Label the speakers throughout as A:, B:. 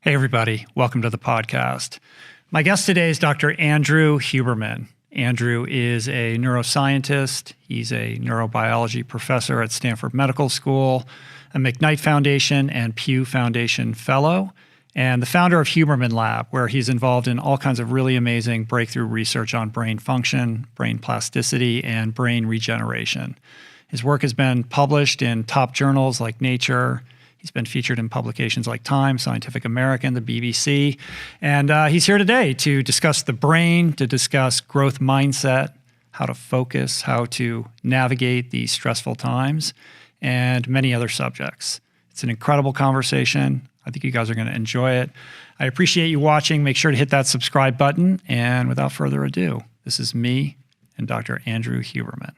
A: Hey, everybody. Welcome to the podcast. My guest today is Dr. Andrew Huberman. Andrew is a neuroscientist. He's a neurobiology professor at Stanford Medical School, a McKnight Foundation and Pew Foundation Fellow, and the founder of Huberman Lab, where he's involved in all kinds of really amazing breakthrough research on brain function, brain plasticity, and brain regeneration. His work has been published in top journals like Nature. He's been featured in publications like Time, Scientific American, the BBC, and he's here today to discuss the brain, to discuss growth mindset, how to focus, how to navigate these stressful times, and many other subjects. It's an incredible conversation. I think you guys are going to enjoy it. I appreciate you watching. Make sure to hit that subscribe button, and without further ado, this is me and Dr. Andrew Huberman.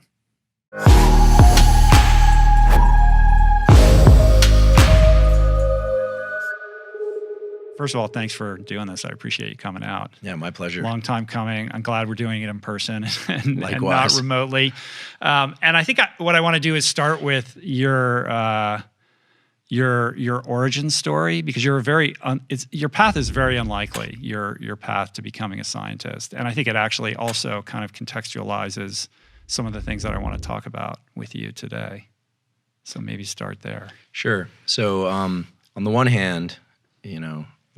A: First of all, thanks for doing this. I appreciate you coming out.
B: Yeah, my pleasure.
A: Long time coming. I'm glad we're doing it in person and
B: Likewise.
A: not remotely. And I think what I want to do is start with your origin story, because you're your path is very unlikely. Your path to becoming a scientist, and I think it actually also kind of contextualizes some of the things that I want to talk about with you today. So maybe start there.
B: Sure. So on the one hand,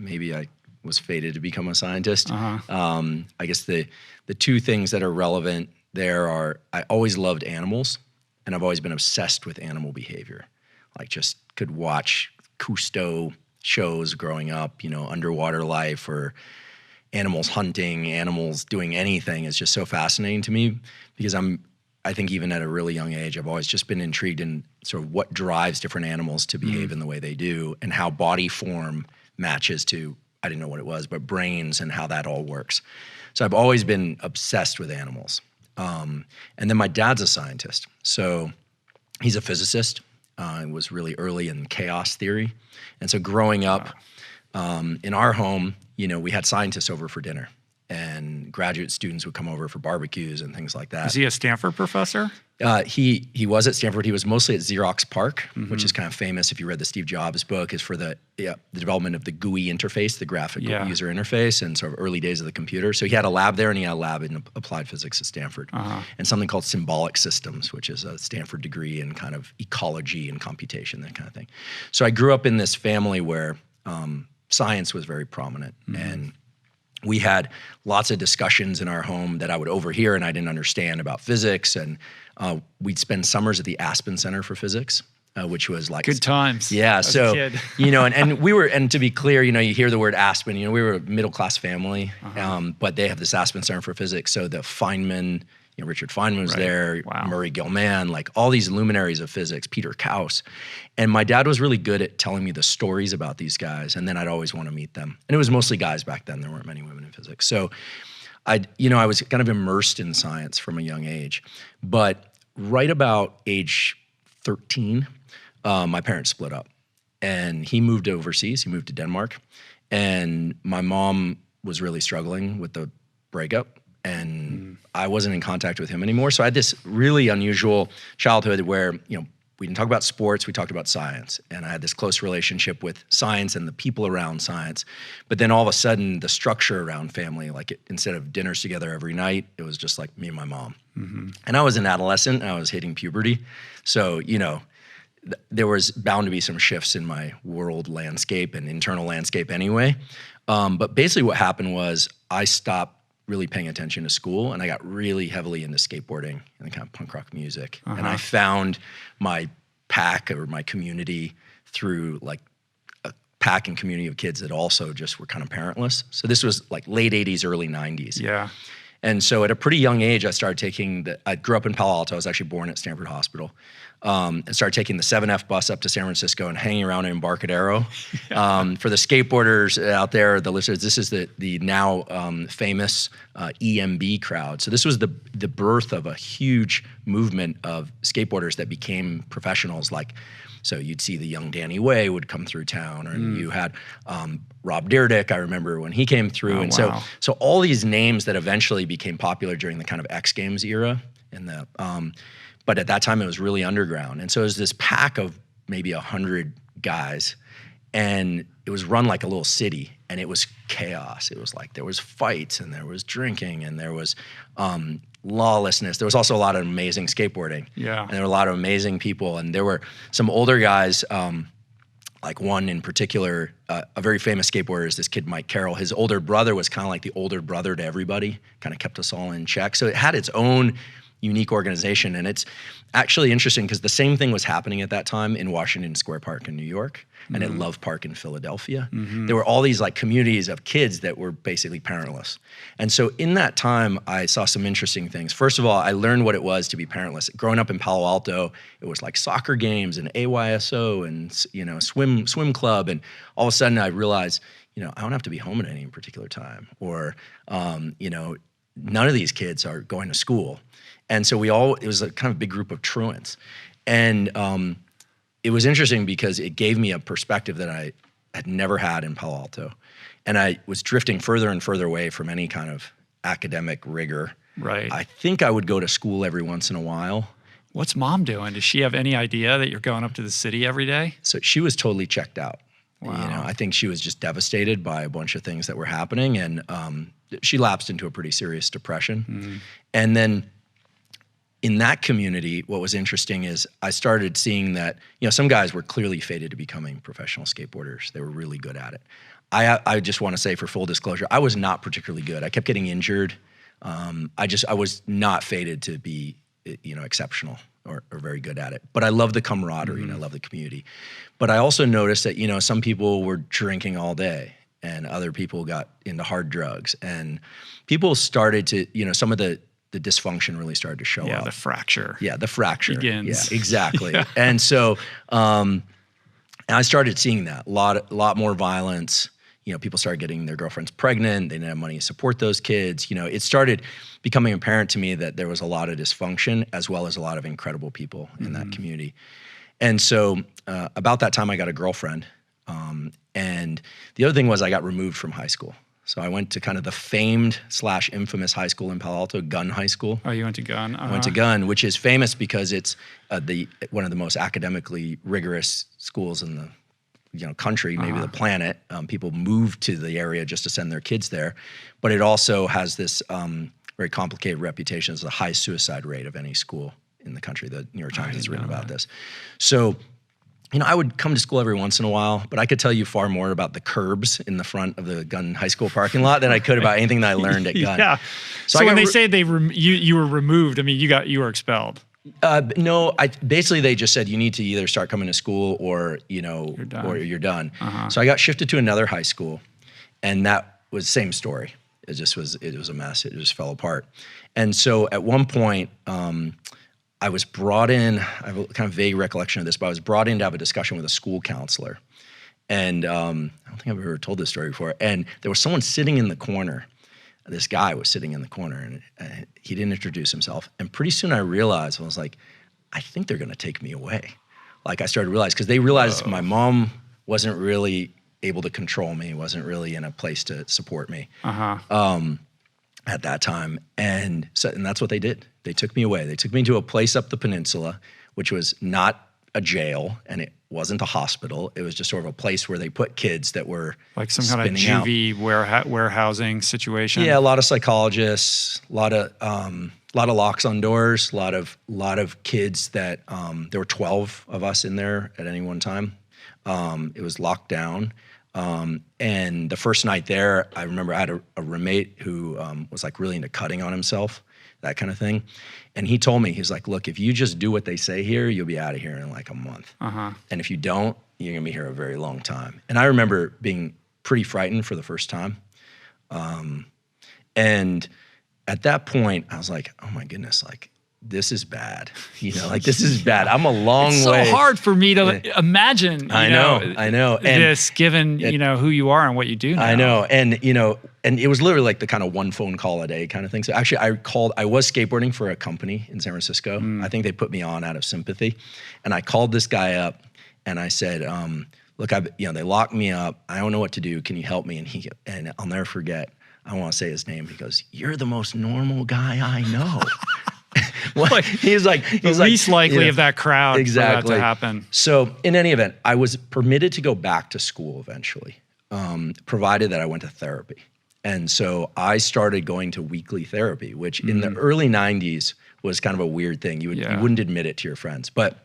B: maybe I was fated to become a scientist. I guess the two things that are relevant there are, I always loved animals, and I've always been obsessed with animal behavior. Like, just could watch Cousteau shows growing up, underwater life or animals hunting, animals doing anything is just so fascinating to me, because I think even at a really young age, I've always just been intrigued in sort of what drives different animals to behave in the way they do, and how body form matches to, I didn't know what it was, but brains and how that all works. So I've always been obsessed with animals. And then my dad's a scientist. So he's a physicist. It was really early in chaos theory. And so growing up in our home, we had scientists over for dinner, and graduate students would come over for barbecues and things like that.
A: Is he a Stanford professor?
B: He was at Stanford. He was mostly at Xerox PARC, which is kind of famous, if you read the Steve Jobs book, is for the development of the GUI interface, the graphical user interface, and sort of early days of the computer. So he had a lab there, and he had a lab in applied physics at Stanford, and something called symbolic systems, which is a Stanford degree in kind of ecology and computation, that kind of thing. So I grew up in this family where science was very prominent, and we had lots of discussions in our home that I would overhear and I didn't understand about physics. And we'd spend summers at the Aspen Center for Physics, which was like
A: good times.
B: Yeah.
A: As
B: So,
A: a kid.
B: and we were, and to be clear, you hear the word Aspen, we were a middle-class family, but they have this Aspen Center for Physics. So the Feynman, Richard Feynman was there, Murray Gell-Mann, like all these luminaries of physics, Peter Kaus. And my dad was really good at telling me the stories about these guys, and then I'd always want to meet them. And it was mostly guys back then. There weren't many women in physics. So I was kind of immersed in science from a young age. But right about age 13, my parents split up, and he moved overseas. He moved to Denmark, and my mom was really struggling with the breakup. And I wasn't in contact with him anymore. So I had this really unusual childhood where, we didn't talk about sports, we talked about science. And I had this close relationship with science and the people around science. But then all of a sudden, the structure around family, instead of dinners together every night, it was just like me and my mom. And I was an adolescent, and I was hitting puberty. So, there was bound to be some shifts in my world landscape and internal landscape anyway. But basically what happened was I stopped really paying attention to school, and I got really heavily into skateboarding and kind of punk rock music. And I found my pack or my community through like a pack and community of kids that also just were kind of parentless. So this was like late 80s, early 90s.
A: Yeah.
B: And so at a pretty young age, I started I grew up in Palo Alto. I was actually born at Stanford Hospital. And started taking the 7F bus up to San Francisco and hanging around in Embarcadero. For the skateboarders out there, the listeners, this is the now famous EMB crowd. So this was the birth of a huge movement of skateboarders that became professionals. So you'd see the young Danny Way would come through town, and you had Rob Dyrdek, I remember when he came through. So all these names that eventually became popular during the kind of X Games era, but at that time it was really underground. And so it was this pack of maybe 100 guys, And it was run like a little city, and it was chaos. It was like there was fights, and there was drinking, and there was lawlessness. There was also a lot of amazing skateboarding.
A: Yeah.
B: And there were a lot of amazing people. And there were some older guys, like one in particular, a very famous skateboarder is this kid, Mike Carroll. His older brother was kind of like the older brother to everybody, kind of kept us all in check. So it had its own unique organization. And it's actually interesting because the same thing was happening at that time in Washington Square Park in New York and at Love Park in Philadelphia. There were all these like communities of kids that were basically parentless. And so in that time, I saw some interesting things. First of all, I learned what it was to be parentless. Growing up in Palo Alto, it was like soccer games and AYSO and, you know, swim club. And all of a sudden I realized, you know, I don't have to be home at any particular time, or, you know, none of these kids are going to school. And so it was a kind of big group of truants. And it was interesting because it gave me a perspective that I had never had in Palo Alto. And I was drifting further and further away from any kind of academic rigor.
A: Right.
B: I think I would go to school every once in a while.
A: What's mom doing? Does she have any idea that you're going up to the city every day?
B: So she was totally checked out.
A: Wow.
B: You know, I think she was just devastated by a bunch of things that were happening. And she lapsed into a pretty serious depression. And then in that community, what was interesting is I started seeing that, you know, some guys were clearly fated to becoming professional skateboarders. They were really good at it. I just want to say, for full disclosure, I was not particularly good. I kept getting injured. I was not fated to be, you know, exceptional or very good at it. But I love the camaraderie and I love the community. But I also noticed that, you know, some people were drinking all day and other people got into hard drugs, and people started to, you know, some of the dysfunction really started to show up.
A: Yeah, the fracture.
B: Yeah, the fracture
A: begins.
B: Yeah, exactly. Yeah. And so, and I started seeing that a lot more violence. You know, people started getting their girlfriends pregnant. They didn't have money to support those kids. You know, it started becoming apparent to me that there was a lot of dysfunction as well as a lot of incredible people in that community. And so, about that time, I got a girlfriend. And the other thing was I got removed from high school. So I went to kind of the famed / infamous high school in Palo Alto, Gunn High School.
A: Oh, you went to Gunn?
B: I went to Gunn, which is famous because it's one of the most academically rigorous schools in the, you know, country, maybe the planet. People move to the area just to send their kids there. But it also has this very complicated reputation as the highest suicide rate of any school in the country. The New York Times has written about this. So, you know, I would come to school every once in a while, but I could tell you far more about the curbs in the front of the Gunn High School parking lot than I could about anything that I learned at Gunn.
A: Yeah. So when they say you were removed, I mean, you were expelled.
B: No, basically they just said you need to either start coming to school or, you know, you're done. So I got shifted to another high school, and that was the same story. It was a mess. It just fell apart. And so at one point, I was brought in, I have a kind of vague recollection of this, but I was brought in to have a discussion with a school counselor. And I don't think I've ever told this story before. And there was someone sitting in the corner. This guy was sitting in the corner, and he didn't introduce himself. And pretty soon I realized, I was like, I think they're gonna take me away. Like I started to realize, because they realized my mom wasn't really able to control me, wasn't really in a place to support me. At that time. And that's what they did. They took me away. They took me to a place up the peninsula, which was not a jail, and it wasn't a hospital. It was just sort of a place where they put kids that were
A: like some kind of juvie warehousing situation.
B: Yeah, a lot of psychologists, a lot of locks on doors, a lot of kids that there were 12 of us in there at any one time. It was locked down. And the first night there, I remember I had a roommate who was like really into cutting on himself, that kind of thing. And he told me, he's like, look, if you just do what they say here, you'll be out of here in like a month. And if you don't, you're gonna be here a very long time. And I remember being pretty frightened for the first time. And at that point, I was like, oh my goodness, like, this is bad. You know, like this is bad. I'm a long way.
A: It's so hard for me to imagine,
B: I know. And
A: this given, you know, who you are and what you do now.
B: I know. And, you know, and it was literally like the kind of one phone call a day kind of thing. So actually I was skateboarding for a company in San Francisco. I think they put me on out of sympathy. And I called this guy up and I said, look, they locked me up. I don't know what to do. Can you help me? And I'll never forget, I don't want to say his name. He goes, you're the most normal guy I know. he's like
A: least likely of that crowd for that to happen.
B: So in any event, I was permitted to go back to school eventually, provided that I went to therapy. And so I started going to weekly therapy, which in the early 90s was kind of a weird thing. You wouldn't admit it to your friends. But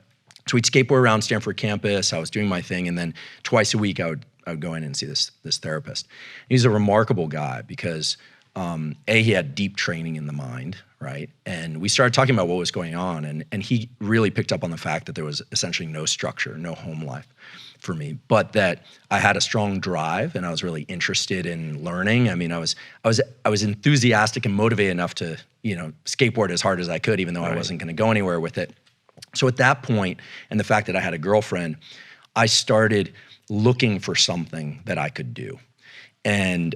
B: so we'd skateboard around Stanford campus. I was doing my thing. And then twice a week, I would go in and see this therapist. He's a remarkable guy because he had deep training in the mind, right? And we started talking about what was going on. And he really picked up on the fact that there was essentially no structure, no home life for me, but that I had a strong drive and I was really interested in learning. I mean, I was enthusiastic and motivated enough to, skateboard as hard as I could, even though I wasn't going to go anywhere with it. So at that point, and the fact that I had a girlfriend, I started looking for something that I could do. And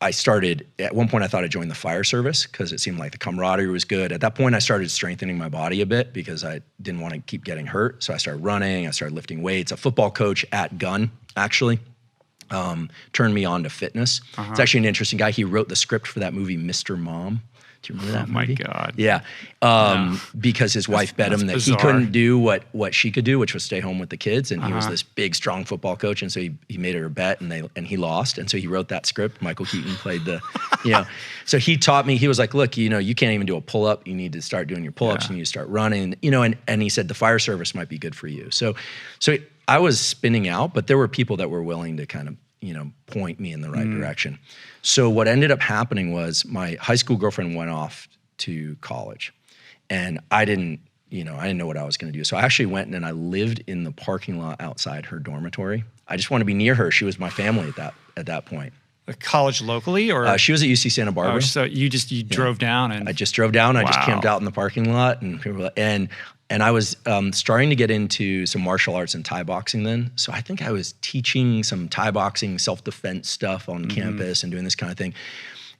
B: I started, at one point I thought I'd join the fire service because it seemed like the camaraderie was good. At that point I started strengthening my body a bit because I didn't want to keep getting hurt. So I started running, I started lifting weights. A football coach at Gunn actually turned me on to fitness. It's actually an interesting guy. He wrote the script for that movie, Mr. Mom. Do you remember that movie?
A: Oh my God.
B: Yeah. Because his wife bet him that he couldn't do what she could do, which was stay home with the kids. And he was this big, strong football coach. And so he made her a bet and he lost. And so he wrote that script. Michael Keaton played the, so he taught me, he was like, look, you can't even do a pull-up. You need to start doing your pull-ups. You need to start running, and he said the fire service might be good for you. So I was spinning out, but there were people that were willing to kind of, point me in the right direction. So what ended up happening was my high school girlfriend went off to college and I didn't know what I was going to do. So I actually went and I lived in the parking lot outside her dormitory. I just wanted to be near her. She was my family at that point.
A: A college locally or?
B: She was at UC Santa Barbara.
A: Oh, so you drove down and?
B: I just drove down. Wow. I just camped out in the parking lot and I was starting to get into some martial arts and Thai boxing then. So I think I was teaching some Thai boxing, self-defense stuff on campus and doing this kind of thing.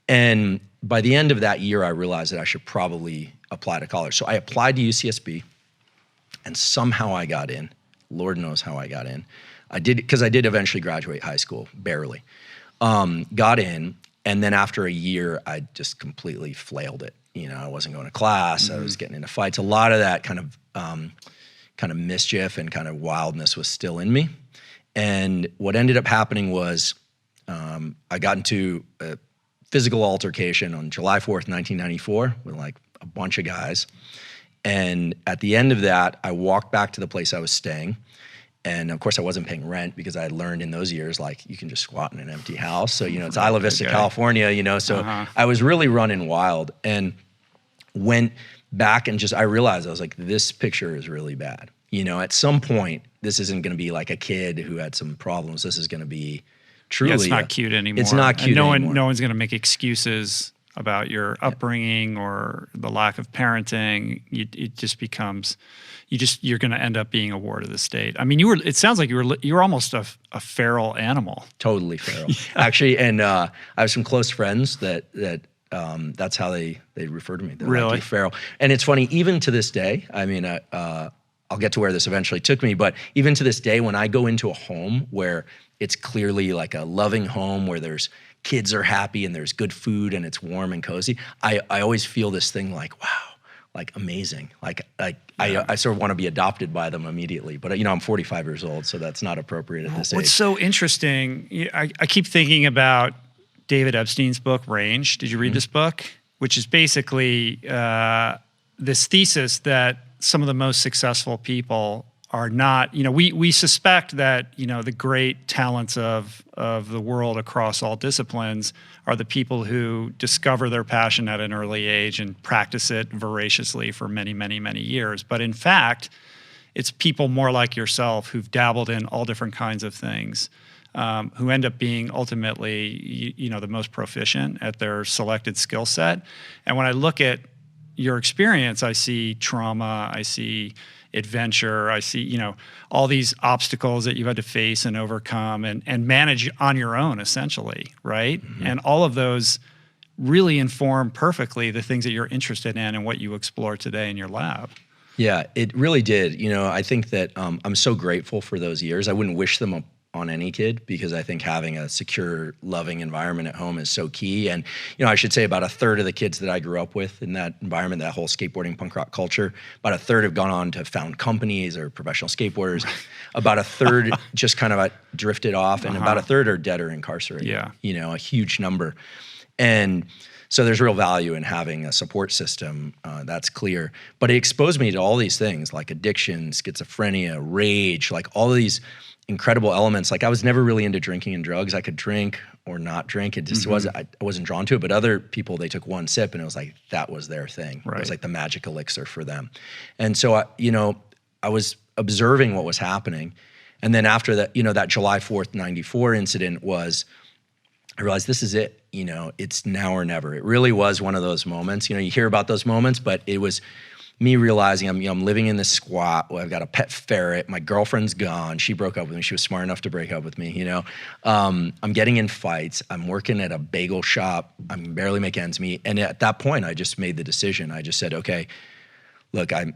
B: And by the end of that year, I realized that I should probably apply to college. So I applied to UCSB and somehow I got in. Lord knows how I got in. I did, because I did eventually graduate high school, barely. Got in, and then after a year, I just completely flailed it. I wasn't going to class. I was getting into fights. A lot of that kind of mischief and kind of wildness was still in me. And what ended up happening was I got into a physical altercation on July 4th, 1994 with like a bunch of guys. And at the end of that, I walked back to the place I was staying. And of course I wasn't paying rent because I had learned in those years, like you can just squat in an empty house. So, it's Isla Vista, California, so I was really running wild and went back and I realized I was like, this picture is really bad. At some point, this isn't going to be like a kid who had some problems. This is going to be truly.
A: It's not cute anymore.
B: It's not cute anymore.
A: No one's going to make excuses about your upbringing or the lack of parenting. It just becomes, you're going to end up being a ward of the state. I mean, it sounds like you were almost a feral animal.
B: Totally feral. Actually, and I have some close friends that's how they refer to me. They're
A: really?
B: Like, feral. And it's funny, even to this day, I mean, I'll get to where this eventually took me, but even to this day, when I go into a home where it's clearly like a loving home where there's kids are happy and there's good food and it's warm and cozy, I always feel this thing like, wow, like amazing. I sort of want to be adopted by them immediately. But I'm 45 years old, so that's not appropriate at this age.
A: What's so interesting, I keep thinking about David Epstein's book, Range. Did you read this book? Which is basically this thesis that some of the most successful people are not, we suspect that, the great talents of the world across all disciplines are the people who discover their passion at an early age and practice it voraciously for many, many, many years. But in fact, it's people more like yourself who've dabbled in all different kinds of things, who end up being ultimately, the most proficient at their selected skill set. And when I look at your experience, I see trauma, I see adventure, I see, all these obstacles that you had to face and overcome and manage on your own, essentially, right? And all of those really inform perfectly the things that you're interested in and what you explore today in your lab.
B: Yeah, it really did. I think that I'm so grateful for those years. I wouldn't wish them on any kid, because I think having a secure, loving environment at home is so key. And, I should say about a third of the kids that I grew up with in that environment, that whole skateboarding punk rock culture, about a third have gone on to found companies or professional skateboarders. About a third just kind of drifted off, and about a third are dead or incarcerated.
A: Yeah.
B: A huge number. And so there's real value in having a support system, that's clear. But it exposed me to all these things like addiction, schizophrenia, rage, like all of these incredible elements. Like I was never really into drinking and drugs. I could drink or not drink. It just wasn't, I wasn't drawn to it. But other people, they took one sip and it was like, that was their thing. Right. It was like the magic elixir for them. And so, I was observing what was happening. And then after that, that July 4th, 94 incident I realized this is it. It's now or never. It really was one of those moments. You hear about those moments, but it was me realizing I'm living in this squat. I've got a pet ferret. My girlfriend's gone. She broke up with me. She was smart enough to break up with me. I'm getting in fights. I'm working at a bagel shop. I can barely make ends meet. And at that point, I just made the decision. I just said, okay, look, I'm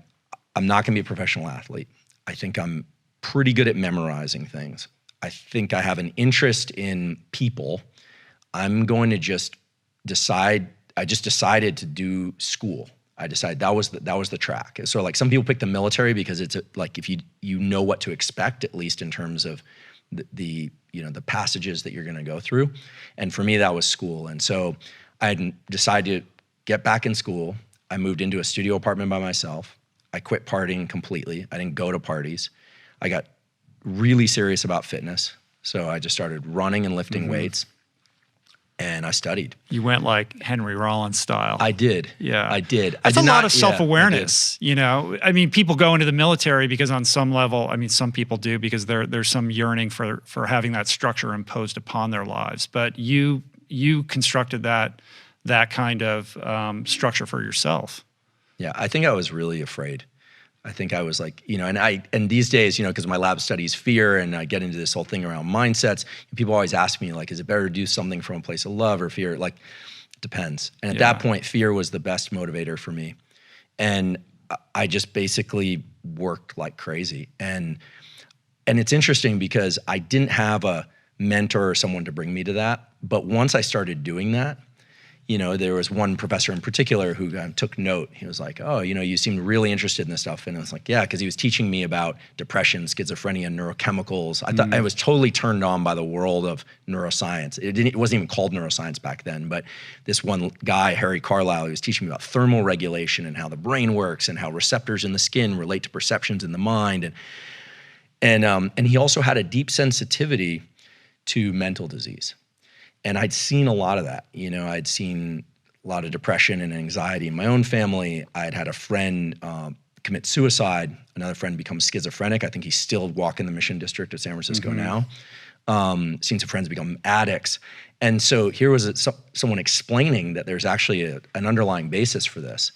B: not going to be a professional athlete. I think I'm pretty good at memorizing things. I think I have an interest in people. I'm going to just decide. I just decided to do school. I decided that was the track. So like some people pick the military because it's like if you know what to expect, at least in terms of the passages that you're going to go through. And for me, that was school. And so I had decided to get back in school. I moved into a studio apartment by myself. I quit partying completely. I didn't go to parties. I got really serious about fitness. So I just started running and lifting weights. And I studied.
A: You went like Henry Rollins style.
B: I did.
A: Yeah.
B: I did.
A: That's a lot of self-awareness. I mean, people go into the military because on some level, some people do because there's some yearning for having that structure imposed upon their lives. But you constructed that kind of structure for yourself.
B: Yeah, I think I was really afraid. I think I was like, and these days, because my lab studies fear and I get into this whole thing around mindsets, people always ask me like, is it better to do something from a place of love or fear? Like, it depends. And at that point, fear was the best motivator for me. And I just basically worked like crazy. And it's interesting because I didn't have a mentor or someone to bring me to that. But once I started doing that, there was one professor in particular who took note. He was like, oh, you seem really interested in this stuff. And I was like, yeah, because he was teaching me about depression, schizophrenia, neurochemicals. I thought I was totally turned on by the world of neuroscience. It wasn't even called neuroscience back then, but this one guy, Harry Carlisle, he was teaching me about thermal regulation and how the brain works and how receptors in the skin relate to perceptions in the mind. And he also had a deep sensitivity to mental disease. And I'd seen a lot of that. I'd seen a lot of depression and anxiety in my own family. I'd had a friend commit suicide, another friend become schizophrenic. I think he's still walking the Mission District of San Francisco now. Seen some friends become addicts. And so here was someone explaining that there's actually an underlying basis for this.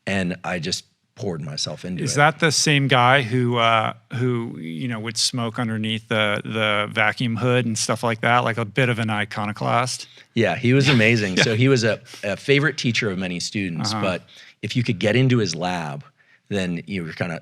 B: And I just poured myself into it.
A: Is that the same guy who would smoke underneath the vacuum hood and stuff like that, like a bit of an iconoclast?
B: Yeah, he was amazing. So he was a favorite teacher of many students, but if you could get into his lab, then you were kind of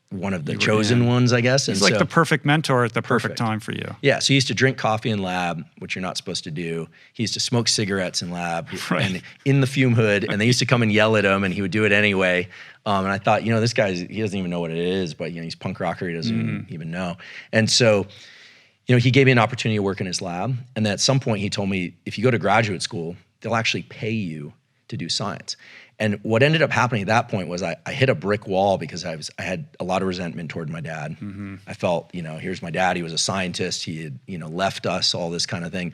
B: one of the chosen ones, I guess.
A: He's like the perfect mentor at the perfect time for you.
B: Yeah, so he used to drink coffee in lab, which you're not supposed to do. He used to smoke cigarettes in lab and in the fume hood, and they used to come and yell at him, and he would do it anyway. And I thought, this guy, he doesn't even know what it is, but he's punk rocker, he doesn't even know. And so, he gave me an opportunity to work in his lab, and then at some point he told me, if you go to graduate school, they'll actually pay you to do science. And what ended up happening at that point was I hit a brick wall because I had a lot of resentment toward my dad. I felt, here's my dad. He was a scientist. He had, left us, all this kind of thing.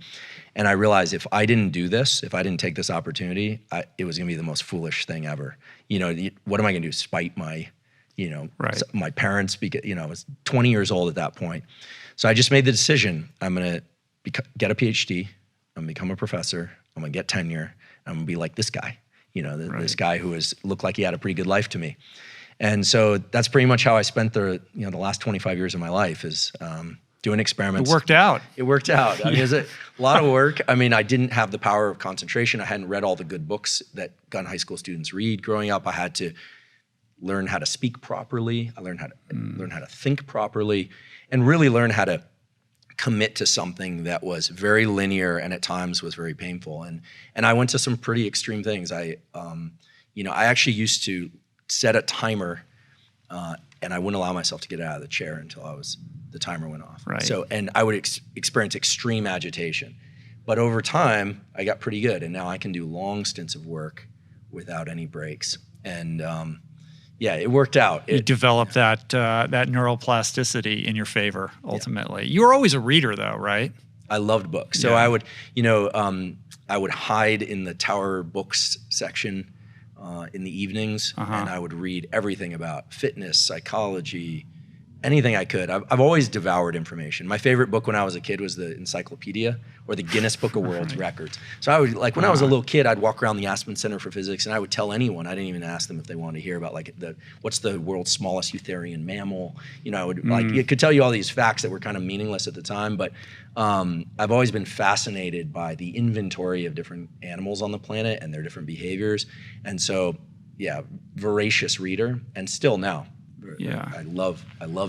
B: And I realized if I didn't do this, if I didn't take this opportunity, it was going to be the most foolish thing ever. What am I going to do? Spite my, my parents? Because, I was 20 years old at that point. So I just made the decision. I'm going to get a PhD. I'm going to become a professor. I'm going to get tenure. I'm going to be like this guy. This guy who looked like he had a pretty good life to me. And so that's pretty much how I spent the last 25 years of my life is doing experiments.
A: It worked out.
B: It worked out. I mean, it was a lot of work. I mean, I didn't have the power of concentration. I hadn't read all the good books that gun high school students read growing up. I had to learn how to speak properly. I learned how to think properly and really learn how to commit to something that was very linear and at times was very painful. And I went to some pretty extreme things. I actually used to set a timer and I wouldn't allow myself to get out of the chair until the timer went off.
A: Right.
B: So, and I would experience extreme agitation. But over time, I got pretty good. And now I can do long stints of work without any breaks. And yeah, it worked out.
A: You developed that neuroplasticity in your favor, ultimately. Yeah. You were always a reader, though, right?
B: I loved books. So I would, I would hide in the Tower Books section in the evenings, and I would read everything about fitness, psychology, anything I could. I've always devoured information. My favorite book when I was a kid was the Encyclopedia or the Guinness Book of World Records. So I would, like, when I was a little kid, I'd walk around the Aspen Center for Physics and I would tell anyone. I didn't even ask them if they wanted to hear about, like, what's the world's smallest eutherian mammal. I would it could tell you all these facts that were kind of meaningless at the time, but I've always been fascinated by the inventory of different animals on the planet and their different behaviors. And so, yeah, voracious reader, and still now.
A: Yeah,
B: I love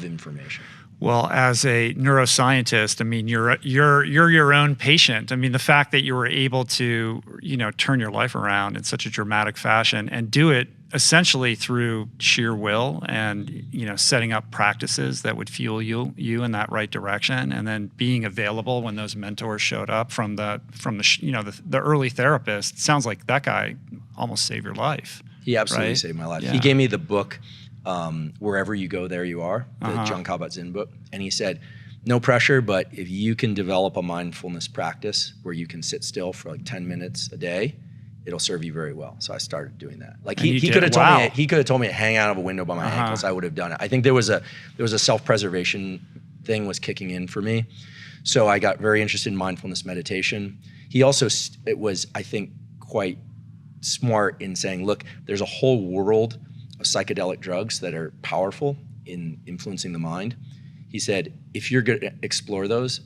B: information.
A: Well, as a neuroscientist, I mean, you're your own patient. I mean, the fact that you were able to, turn your life around in such a dramatic fashion and do it essentially through sheer will and, setting up practices that would fuel you in that right direction, and then being available when those mentors showed up from the early therapist. Sounds like that guy almost saved your life.
B: He absolutely saved my life.
A: Yeah.
B: He gave me the book, Wherever You Go, There You Are, the John Kabat-Zinn book. And he said, no pressure, but if you can develop a mindfulness practice where you can sit still for like 10 minutes a day, it'll serve you very well. So I started doing that. Like he could have told me to hang out of a window by my ankles. I would have done it. I think there was a self-preservation thing was kicking in for me. So I got very interested in mindfulness meditation. He also, it was, I think, quite smart in saying, look, there's a whole world of psychedelic drugs that are powerful in influencing the mind. He said, if you're going to explore those,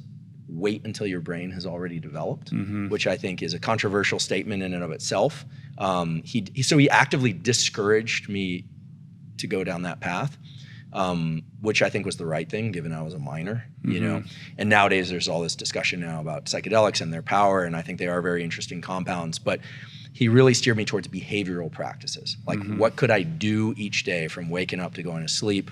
B: wait until your brain has already developed, which I think is a controversial statement in and of itself. So he actively discouraged me to go down that path, which I think was the right thing, given I was a minor, And nowadays there's all this discussion now about psychedelics and their power, and I think they are very interesting compounds, but he really steered me towards behavioral practices. Like, what could I do each day from waking up to going to sleep